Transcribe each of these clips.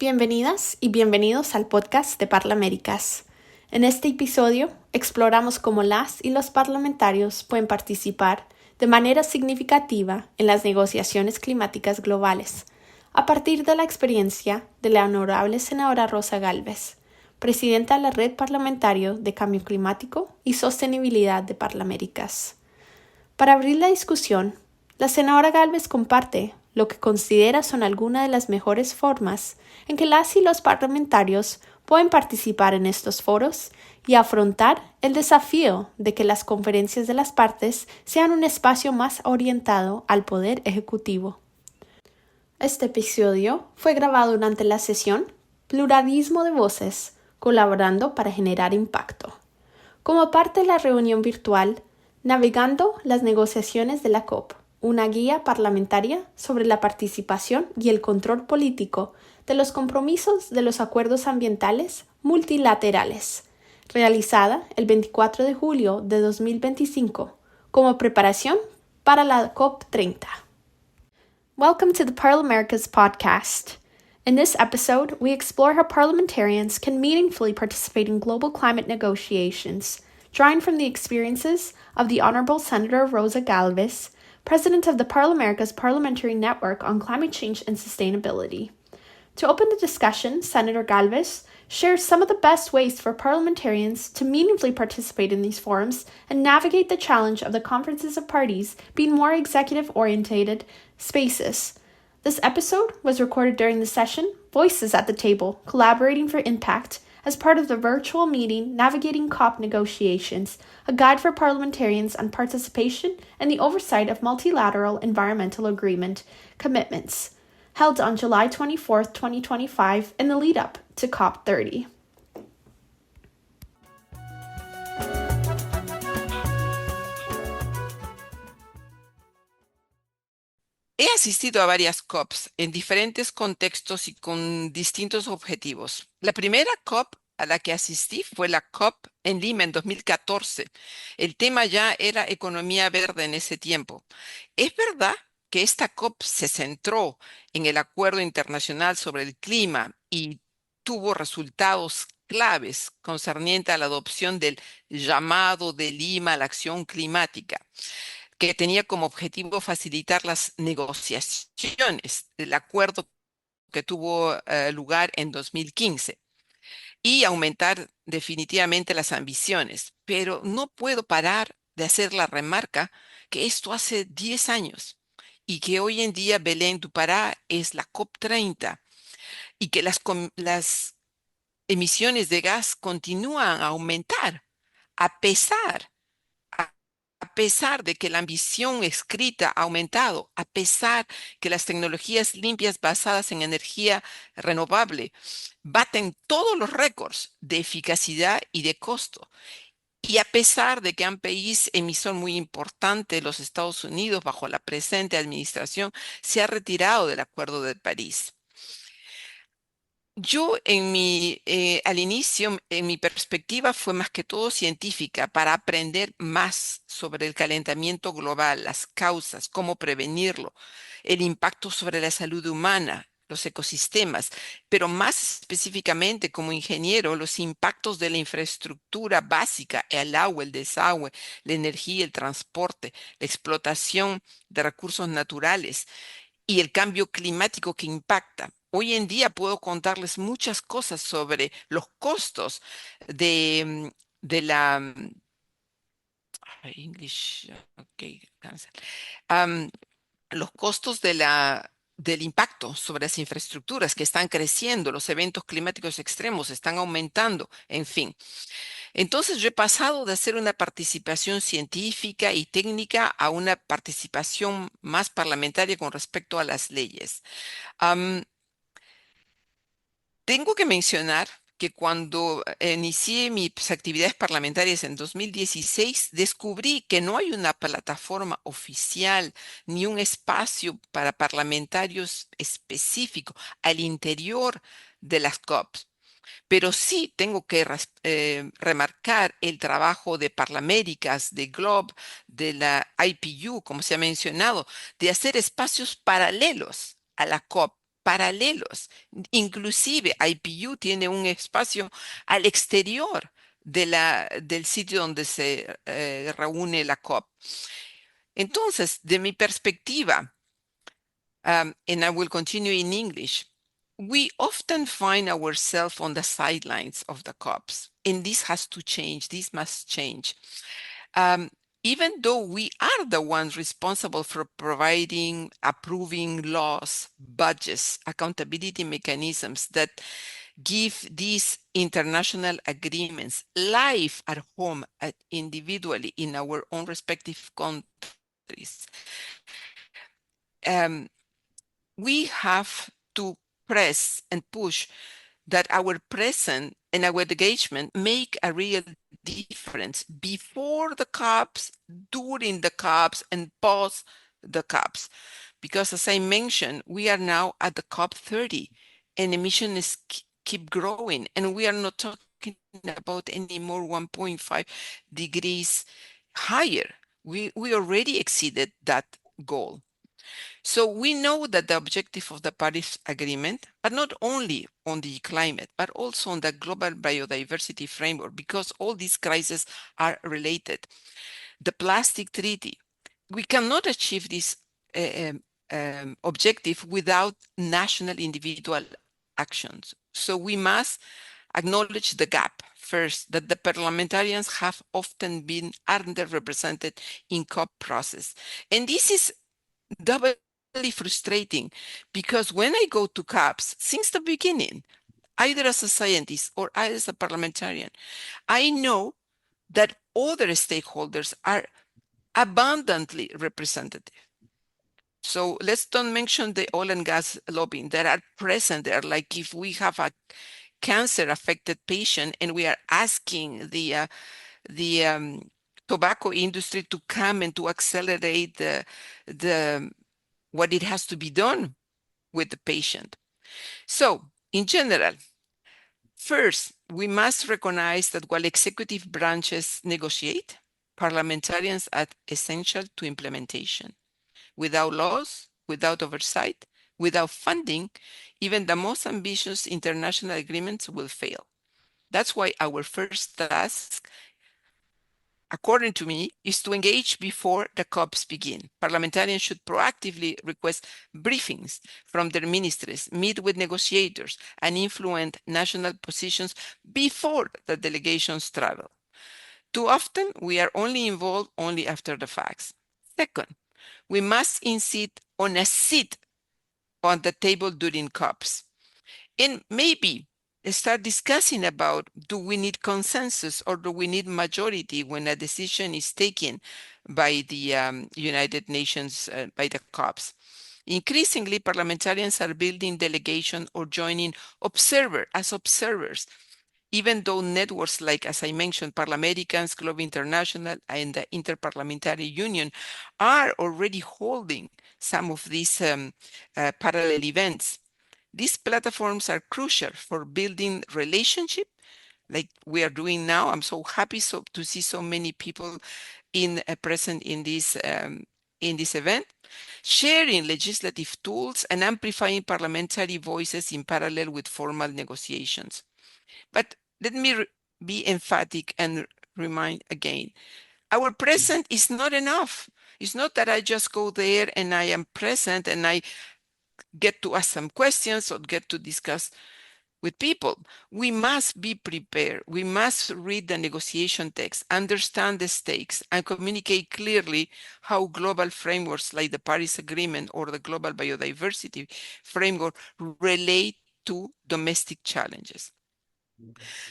Bienvenidas y bienvenidos al podcast de ParlAmericas. En este episodio exploramos cómo las y los parlamentarios pueden participar de manera significativa en las negociaciones climáticas globales, a partir de la experiencia de la Honourable Senatora Rosa Galvez, presidenta de la Red Parlamentaria de Cambio Climático y Sostenibilidad de ParlAmericas. Para abrir la discusión, la senadora Galvez comparte lo que considera son algunas de las mejores formas en que las y los parlamentarios pueden participar en estos foros y afrontar el desafío de que las conferencias de las partes sean un espacio más orientado al poder ejecutivo. Este episodio fue grabado durante la sesión Pluralismo de Voces, colaborando para generar impacto. Como parte de la reunión virtual, Navegando las negociaciones de la COP, una guía parlamentaria sobre la participación y el control político de los compromisos de los acuerdos ambientales multilaterales, realizada el 24 de julio de 2025 como preparación para la COP30. Welcome to the ParlAmericas podcast. In this episode, we explore how parliamentarians can meaningfully participate in global climate negotiations, drawing from the experiences of the Honourable Senator Rosa Galvez, President of the ParlAmericas Parliamentary Network on Climate Change and Sustainability. To open the discussion, Senator Galvez shares some of the best ways for parliamentarians to meaningfully participate in these forums and navigate the challenge of the conferences of parties being more executive-oriented spaces. This episode was recorded during the session Voices at the Table, Collaborating for Impact, as part of the virtual meeting Navigating COP Negotiations, a guide for parliamentarians on participation and the oversight of multilateral environmental agreement commitments, held on July 24, 2025, in the lead-up to COP30. He asistido a varias COPs en diferentes contextos y con distintos objetivos. La primera COP a la que asistí fue la COP en Lima en 2014. El tema ya era economía verde en ese tiempo. Es verdad que esta COP se centró en el Acuerdo Internacional sobre el Clima y tuvo resultados claves concernientes a la adopción del llamado de Lima a la acción climática, que tenía como objetivo facilitar las negociaciones del acuerdo que tuvo lugar en 2015 y aumentar definitivamente las ambiciones. Pero no puedo parar de hacer la remarca que esto hace 10 años y que hoy en día Belén du Pará es la COP30 y que las emisiones de gas continúan a aumentar a pesar a pesar de que la ambición escrita ha aumentado, a pesar que las tecnologías limpias basadas en energía renovable baten todos los récords de eficacia y de costo, y a pesar de que un país emisor muy importante, los Estados Unidos, bajo la presente administración, se ha retirado del Acuerdo de París. Yo al inicio, en mi perspectiva fue más que todo científica para aprender más sobre el calentamiento global, las causas, cómo prevenirlo, el impacto sobre la salud humana, los ecosistemas, pero más específicamente como ingeniero, los impactos de la infraestructura básica, el agua, el desagüe, la energía, el transporte, la explotación de recursos naturales y el cambio climático que impacta. Hoy en día puedo contarles muchas cosas sobre los costos de la English, okay, cancel. Los costos del impacto sobre las infraestructuras que están creciendo, los eventos climáticos extremos están aumentando, en fin. Entonces yo he pasado de hacer una participación científica y técnica a una participación más parlamentaria con respecto a las leyes. Tengo que mencionar que cuando inicié mis actividades parlamentarias en 2016, descubrí que no hay una plataforma oficial ni un espacio para parlamentarios específico al interior de las COPs. Pero sí tengo que remarcar el trabajo de ParlAmericas, de Globe, de la IPU, como se ha mencionado, de hacer espacios paralelos a la COP paralelos. Inclusive IPU tiene un espacio al exterior del sitio donde se reúne la COP. Entonces, de mi perspectiva, and I will continue in English, we often find ourselves on the sidelines of the COPs, and this has to change. This must change. Even though we are the ones responsible for providing, approving laws, budgets, accountability mechanisms that give these international agreements life at home, individually in our own respective countries, we have to press and push that our presence and our engagement make a real difference before the COPs, during the COPs, and post the COPs. Because as I mentioned, we are now at the COP 30 and emissions keep growing, and we are not talking about any more 1.5 degrees higher. We already exceeded that goal. So we know that the objective of the Paris Agreement, but not only on the climate, but also on the global biodiversity framework, because all these crises are related. The plastic treaty, we cannot achieve this objective without national individual actions. So we must acknowledge the gap first, that the parliamentarians have often been underrepresented in COP process. And this is doubly frustrating because when I go to COPs, since the beginning, either as a scientist or as a parliamentarian, I know that other stakeholders are abundantly representative. So let's don't mention the oil and gas lobbying that are present there. Like if we have a cancer-affected patient and we are asking the tobacco industry to come and to accelerate what it has to be done with the patient. So in general, first, we must recognize that while executive branches negotiate, parliamentarians are essential to implementation. Without laws, without oversight, without funding, even the most ambitious international agreements will fail. That's why our first task, according to me, is to engage before the COPs begin. Parliamentarians should proactively request briefings from their ministries, meet with negotiators, and influence national positions before the delegations travel. Too often, we are only involved after the facts. Second, we must insist on a seat on the table during COPs. And maybe start discussing about, do we need consensus or do we need majority when a decision is taken by the United Nations, by the COPs? Increasingly, parliamentarians are building delegation or joining as observers, even though networks like, as I mentioned, ParlAmericas, Global International, and the Interparliamentary Union are already holding some of these parallel events. These platforms are crucial for building relationship like we are doing now. I'm so happy to see so many people present in this event, sharing legislative tools and amplifying parliamentary voices in parallel with formal negotiations. But let me be emphatic and remind again, our presence is not enough. It's not that I just go there and I am present and I get to ask some questions or get to discuss with people. We must be prepared. We must read the negotiation text, understand the stakes, and communicate clearly how global frameworks like the Paris Agreement or the Global Biodiversity Framework relate to domestic challenges.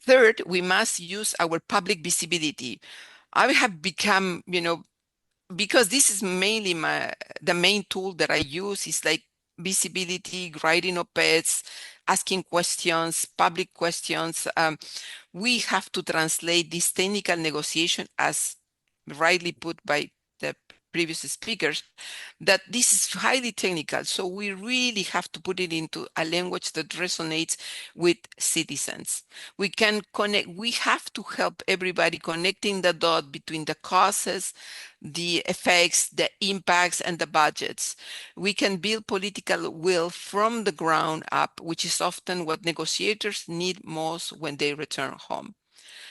Third, we must use our public visibility. I have become, because this is mainly the main tool that I use is like visibility, writing op-eds, asking questions, public questions. We have to translate this technical negotiation, as rightly put by the previous speakers, that this is highly technical. So we really have to put it into a language that resonates with citizens. We can connect, we have to help everybody connecting the dot between the causes, the effects, the impacts, and the budgets. We can build political will from the ground up, which is often what negotiators need most when they return home.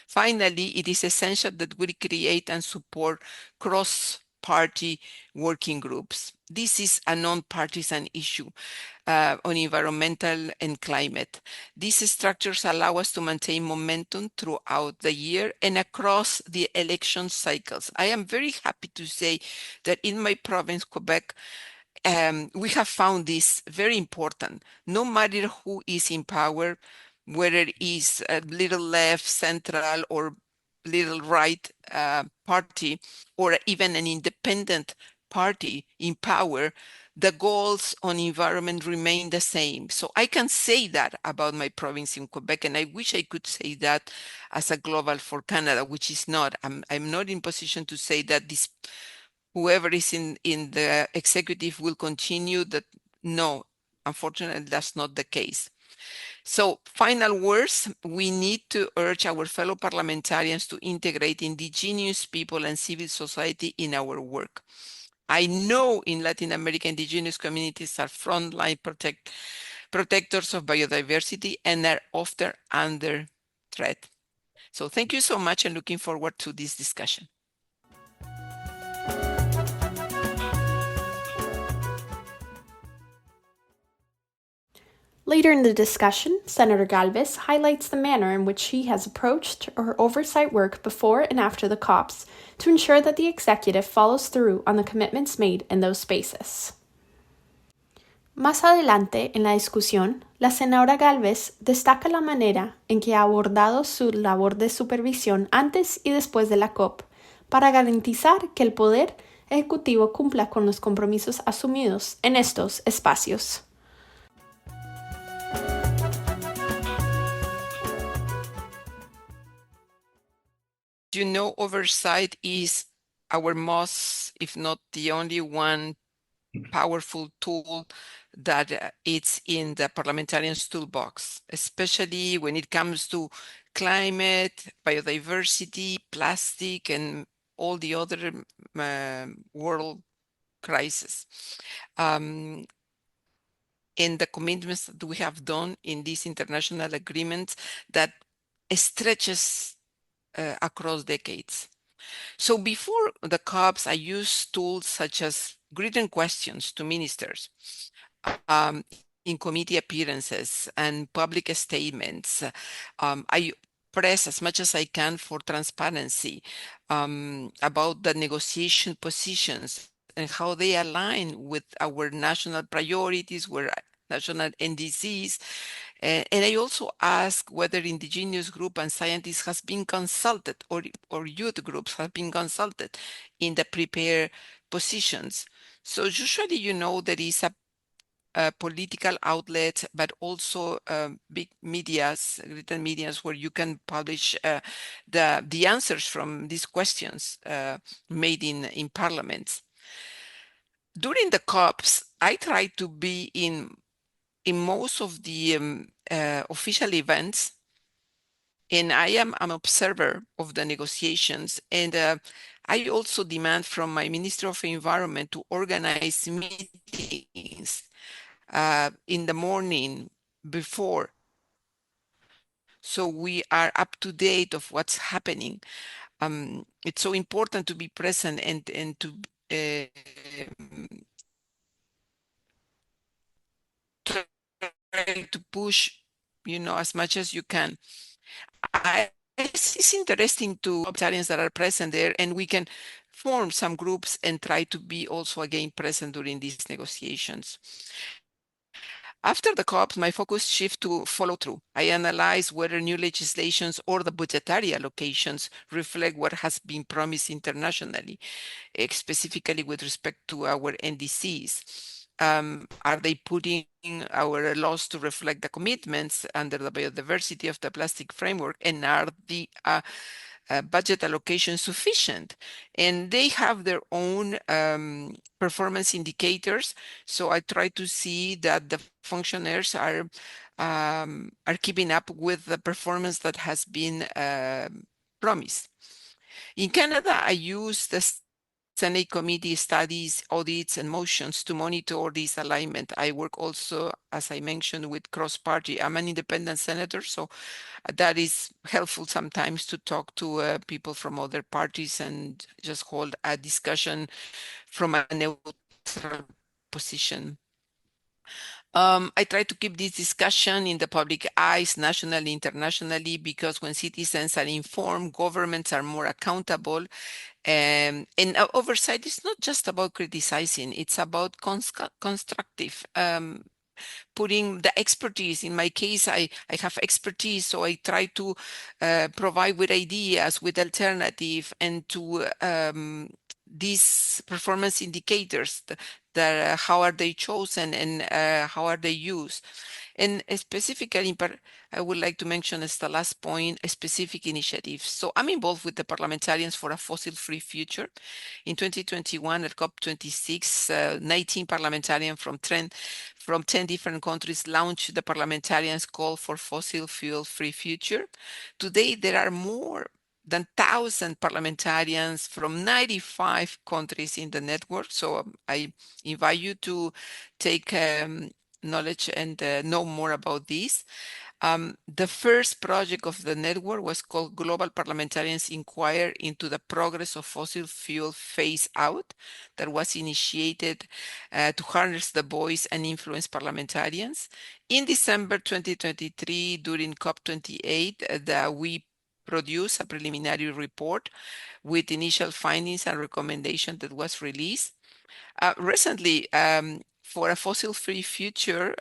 Finally, it is essential that we create and support cross-party working groups. This is a non-partisan issue on environmental and climate. These structures allow us to maintain momentum throughout the year and across the election cycles. I am very happy to say that in my province, Quebec, we have found this very important. No matter who is in power, whether it is a little left, central, or little right party, or even an independent party in power, the goals on environment remain the same. So I can say that about my province in Quebec, and I wish I could say that as a global for Canada, which is not. I'm not in position to say that this whoever is in the executive will continue that. No, unfortunately, that's not the case. So final words, we need to urge our fellow parliamentarians to integrate indigenous people and civil society in our work. I know in Latin America, indigenous communities are frontline protectors of biodiversity and are often under threat. So thank you so much and looking forward to this discussion. Later in the discussion, Senator Galvez highlights the manner in which she has approached her oversight work before and after the COPs to ensure that the executive follows through on the commitments made in those spaces. Más adelante en la discusión, la senadora Galvez destaca la manera en que ha abordado su labor de supervisión antes y después de la COP para garantizar que el Poder Ejecutivo cumpla con los compromisos asumidos en estos espacios. You know, oversight is our most, if not the only one, powerful tool that it's in the parliamentarians' toolbox, especially when it comes to climate, biodiversity, plastic, and all the other world crises. And the commitments that we have done in these international agreements that stretches across decades. So before the COPs, I used tools such as written questions to ministers in committee appearances and public statements. I press as much as I can for transparency about the negotiation positions and how they align with our national priorities, with national NDCs. And I also ask whether indigenous group and scientists has been consulted or youth groups have been consulted in the prepared positions. So usually, you know, there is a political outlet, but also big medias, written medias, where you can publish the answers from these questions made in parliaments. During the COPs, I try to be in most of the official events, and I am an observer of the negotiations. And I also demand from my Minister of Environment to organize meetings in the morning before, so we are up to date of what's happening. It's so important to be present and to try to push, you know, as much as you can. It's interesting to parliamentarians that are present there, and we can form some groups and try to be also again present during these negotiations. After the COP, my focus shifts to follow through. I analyze whether new legislations or the budgetary allocations reflect what has been promised internationally, specifically with respect to our NDCs. Are they putting our laws to reflect the commitments under the biodiversity of the plastic framework? And are budget allocation sufficient? And they have their own performance indicators. So I try to see that the functionaries are keeping up with the performance that has been promised. In Canada, I use the Senate committee studies, audits, and motions to monitor this alignment. I work also, as I mentioned, with cross-party. I'm an independent senator, so that is helpful sometimes to talk to people from other parties and just hold a discussion from a neutral position. I try to keep this discussion in the public eyes, nationally, internationally, because when citizens are informed, governments are more accountable. And oversight is not just about criticizing, it's about constructive, putting the expertise. In my case, I have expertise, so I try to provide with ideas, with alternative, and to these performance indicators, that how are they chosen and how are they used. And specifically, I would like to mention as the last point, a specific initiative. So I'm involved with the Parliamentarians for a Fossil-Free Future. In 2021 at COP26, 19 parliamentarians from 10 different countries launched the Parliamentarians Call for Fossil Fuel-Free Future. Today, there are more than 1,000 parliamentarians from 95 countries in the network. So I invite you to take knowledge and know more about this. The first project of the network was called Global Parliamentarians Inquire into the Progress of Fossil Fuel Phase Out, that was initiated to harness the voice and influence parliamentarians. In December 2023, during COP28, we produced a preliminary report with initial findings and recommendations that was released. Recently, for a fossil-free future,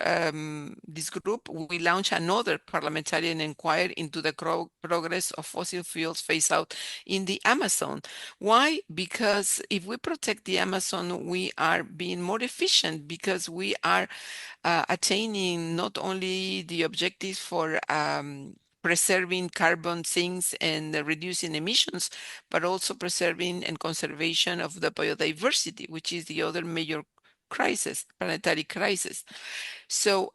this group, we launched another parliamentarian inquiry into the progress of fossil fuels phase out in the Amazon. Why? Because if we protect the Amazon, we are being more efficient, because we are attaining not only the objectives for preserving carbon sinks and reducing emissions, but also preserving and conservation of the biodiversity, which is the other major crisis, planetary crisis. So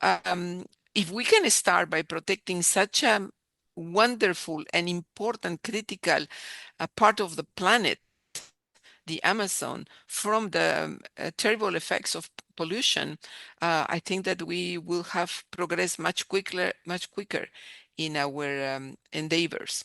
if we can start by protecting such a wonderful and important, critical part of the planet, the Amazon, from the terrible effects of pollution, I think that we will have progressed much quicker in our endeavors.